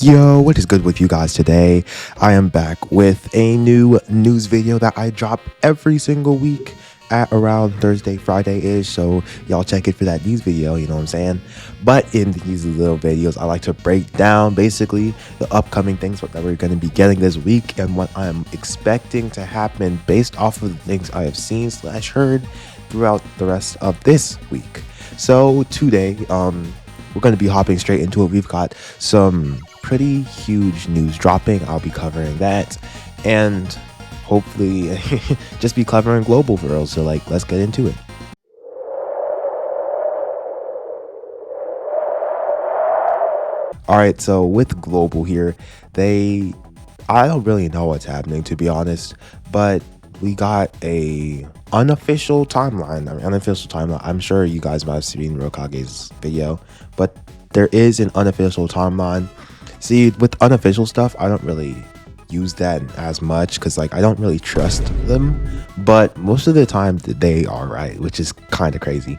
Yo, what is good with you guys today? I am back with a new news video that I drop every single week at around Thursday, Friday-ish. So y'all check it for that news video, you know what I'm saying? But in these little videos, I like to break down basically the upcoming things that we're going to be getting this week and what I am expecting to happen based off of the things I have seen / heard throughout the rest of this week. So today, we're going to be hopping straight into it. We've got some pretty huge news dropping. I'll be covering that and hopefully just be covering global for real. So let's get into it. All right, so with global here, I don't really know what's happening, to be honest, but we got a unofficial timeline. I'm sure you guys might have seen Rokage's video, but there is an unofficial timeline. See, with unofficial stuff, I don't really use that as much because I don't really trust them, but most of the time they are right, which is kind of crazy.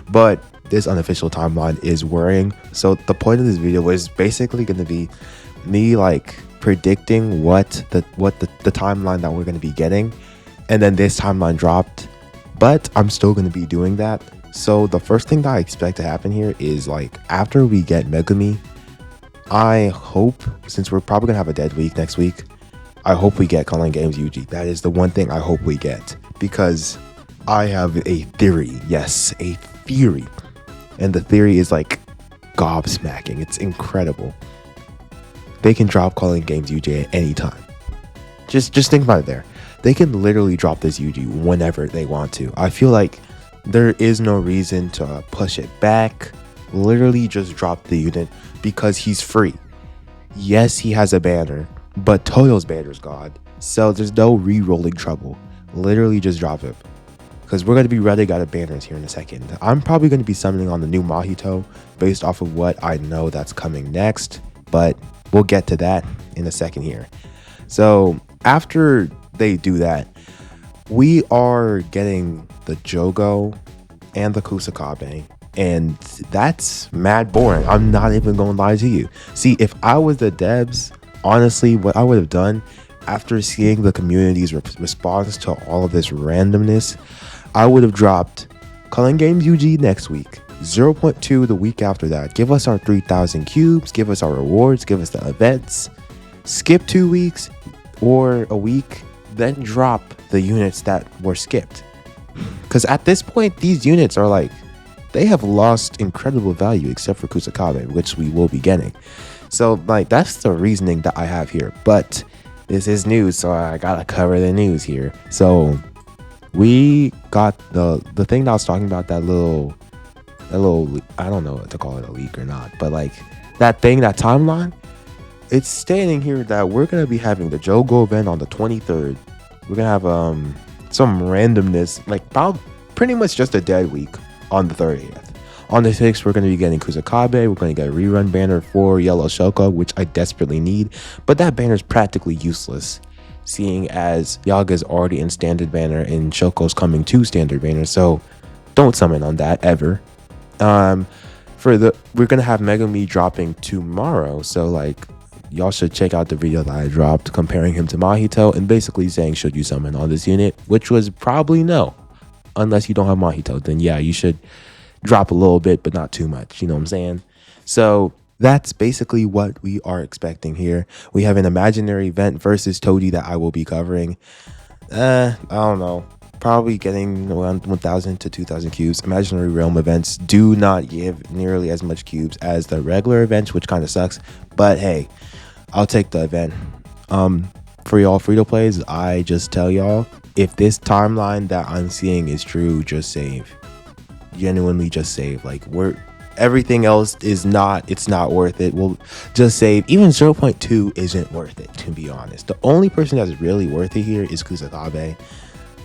But this unofficial timeline is worrying. So the point of this video is basically going to be me predicting what the timeline that we're going to be getting, and then this timeline dropped, but I'm still going to be doing that. So the first thing that I expect to happen here is after we get Megumi, I hope, since we're probably gonna have a dead week next week, I hope we get Calling Games Yuji. That is the one thing I hope we get, because I have a theory. Yes, a theory. And the theory is gobsmacking. It's incredible. They can drop Calling Games Yuji at any time. Just think about it there. They can literally drop this Yuji whenever they want to. I feel like there is no reason to push it back. Literally just drop the unit because he's free. Yes, he has a banner, but Toyo's banner's gone, so there's no re-rolling trouble. Literally just drop him, because we're going to be running out of banners here in a second. I'm probably going to be summoning on the new Mahito based off of what I know that's coming next, but we'll get to that in a second here. So after they do that, we are getting the JOJO and the Kusakabe, and that's mad boring. I'm not even gonna lie to you. See, if I was the devs, honestly, what I would have done after seeing the community's response to all of this randomness, I would have dropped Calling Games UG next week, 0.2 the week after that. Give us our 3,000 cubes, give us our rewards, give us the events, skip 2 weeks or a week, then drop the units that were skipped. Because at this point, these units are they have lost incredible value except for Kusakabe, which we will be getting. So that's the reasoning that I have here. But this is news, so I gotta cover the news here. So we got the thing that I was talking about, that little I don't know what to call it, a leak or not, but that thing, that timeline, it's stating here that we're gonna be having the JOJO event on the 23rd. We're gonna have some randomness, about pretty much just a dead week on the 30th. On the 6th, we're going to be getting Kusakabe. We're going to get a rerun banner for Yellow Shoko, which I desperately need, but that banner is practically useless, seeing as Yaga's already in standard banner and Shoko's coming to standard banner, so don't summon on that ever. We're going to have Megumi dropping tomorrow, so y'all should check out the video that I dropped comparing him to Mahito and basically saying, should you summon on this unit, which was probably no. Unless you don't have Mahito, then yeah, you should drop a little bit, but not too much. You know what I'm saying? So that's basically what we are expecting here. We have an imaginary event versus Toji that I will be covering. I don't know. Probably getting around 1,000 to 2,000 cubes. Imaginary realm events do not give nearly as much cubes as the regular events, which kind of sucks. But hey, I'll take the event. For y'all free-to-plays, I just tell y'all, if this timeline that I'm seeing is true, just save. Genuinely just save. Everything else is not, it's not worth it. We'll just save. Even 0.2 isn't worth it, to be honest. The only person that's really worth it here is Kusakabe.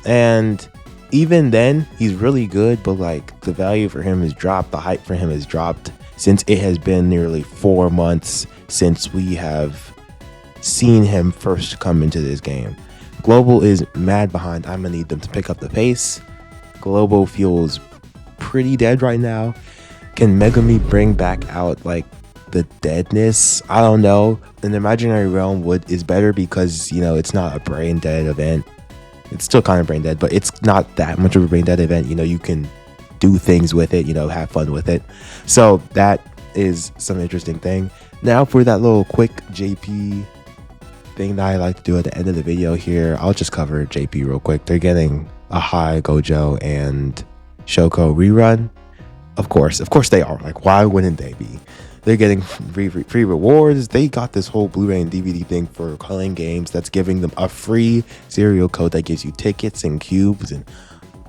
And even then, he's really good, but the value for him has dropped. The hype for him has dropped since it has been nearly 4 months since we have seen him first come into this game. Global is mad behind. I'm gonna need them to pick up the pace. Global feels pretty dead right now. Can Megumi bring back out the deadness. I don't know. An imaginary realm is better because, you know, it's not a brain dead event. It's still kind of brain dead, but it's not that much of a brain dead event. You know, you can do things with it, you know, have fun with it. So that is some interesting thing. Now for that little quick JP thing that I like to do at the end of the video here, I'll just cover JP real quick. They're getting a high GOJO and Shoko rerun. Of course they are. Like, why wouldn't they be? They're getting free rewards. They got this whole Blu-ray and DVD thing for playing games that's giving them a free serial code that gives you tickets and cubes and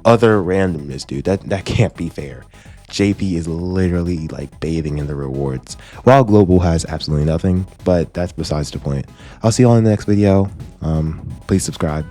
other randomness, dude. That can't be fair. JP is literally like bathing in the rewards, while Global has absolutely nothing, but that's besides the point. I'll see you all in the next video. Please subscribe.